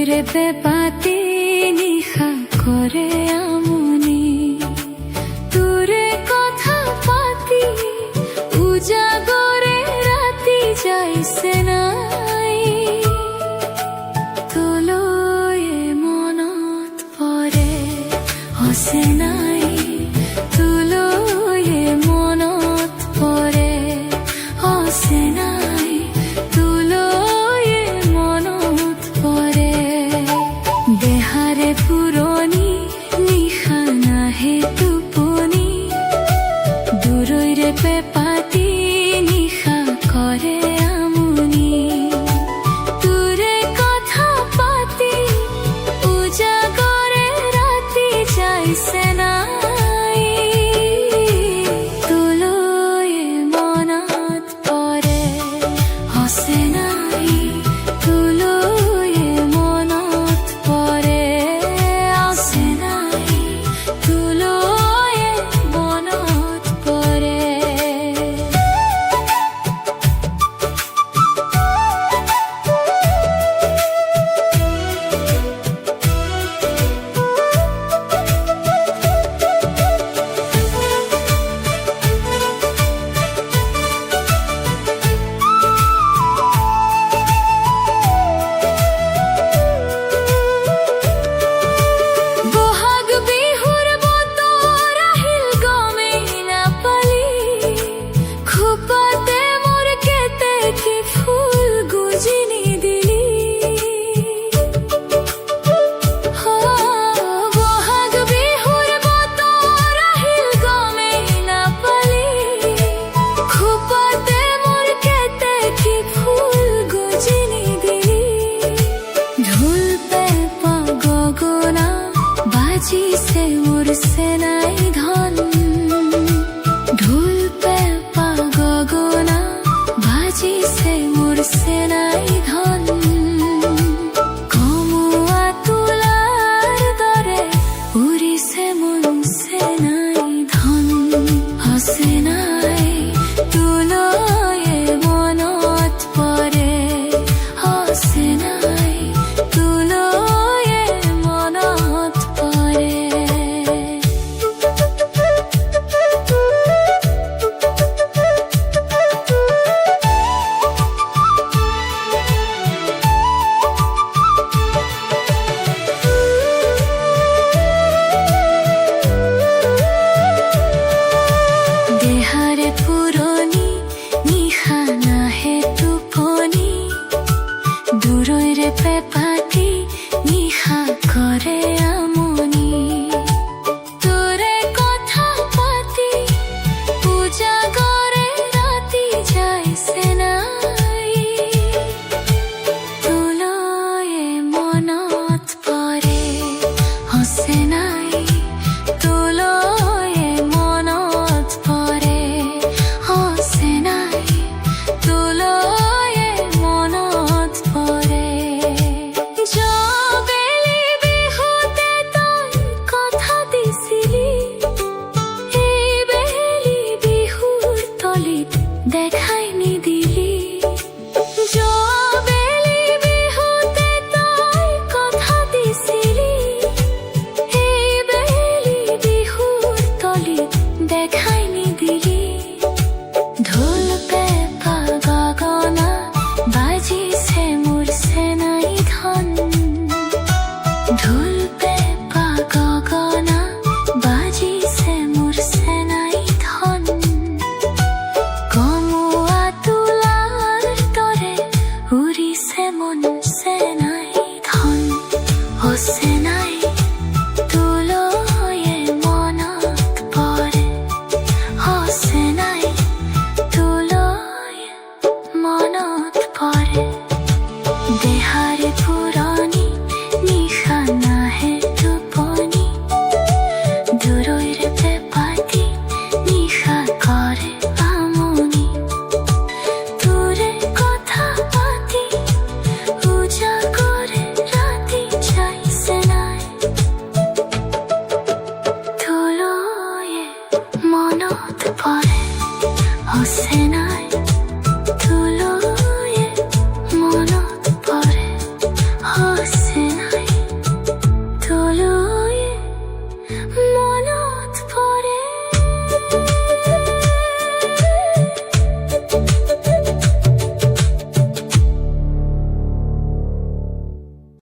দূৰৈৰে পেপাতি নিশা কৰে আমনি তোৰে কথা পাতি উজাগৰে ৰাতি যাইছে নাই তোলৈ মনত পৰে আছে নাই তোলৈ মনত পৰে আছে নাই তোলৈ মনত পৰে দেহাৰে পুৰণি নিশা নাহে টোপনি দূৰৈৰে পেপাতি নিশা কৰে আমনি তোৰে কথা পাতি উজাগৰে ৰাতি যাইছে নাই তোলৈ মনত পৰে আছে নাই তোলৈ মনত পৰে আছে নাই তোলৈ মনত পৰে বহাগ বিহুৰ বতৰ আহিল গমেই নাপালি খোপাতে মোৰ কেতেকী ফুল গুজি নিদিলি বহাগ বিহুৰ বতৰ আহিল গমেই নাপালি খোপাতে মোৰ কেতেকী ফুল গুজি নিদিলি ঢোল পেঁপা গগনা বাজিছে মোৰ চেনাই ধন ঢোল পেঁপা গগনা বাজিছে মোৰ চেনাই ধন কমুৱা তোলাৰ দৰে উৰিছে মন চেনাই ধন আছে নাই তোলৈ মনত পৰে আছে নাই তোলৈ মনত পৰে দেহাৰে পুৰণি নিশা নাহে টোপনি দূৰৈৰে পেপাতি নিশা কৰে আমনি তোৰে কথা পাতি উজাগৰে ৰাতি যাইছে নাই তোলৈ মনত পৰে আছে নাই তোলৈ মনত পৰে আছে নাই তোলৈ মনত পৰে জবেলি বিহুতে তই কথা দিছিলি এই বেলি বিহুৰ তলিত দেখাই নিদিলি জবেলি বিহুতে তই কথা দিছিলি এই বেলি বিহুৰ তলিত দেখাই নিদিলি ঢোল পেঁপা গগনা বাজিছে মোৰ চেনাই ধন ঢোল পেঁপা গগনা বাজিছে মোৰ চেনাই ধন কমুৱা তোলাৰ দৰে উৰিছে মন চেনাই ধন আছে নাই তোলৈ মনত পৰে আছে নাই তোলৈ মনত পৰে দেহাৰে পুৰণি নিশা নাহে টোপনি দূৰৈৰে পেপাতি নিশা কৰে আমনি তোৰে কথা পাতি উজাগৰে ৰাতি যাইছে নাই তোলৈ মনত পৰে আছে নাই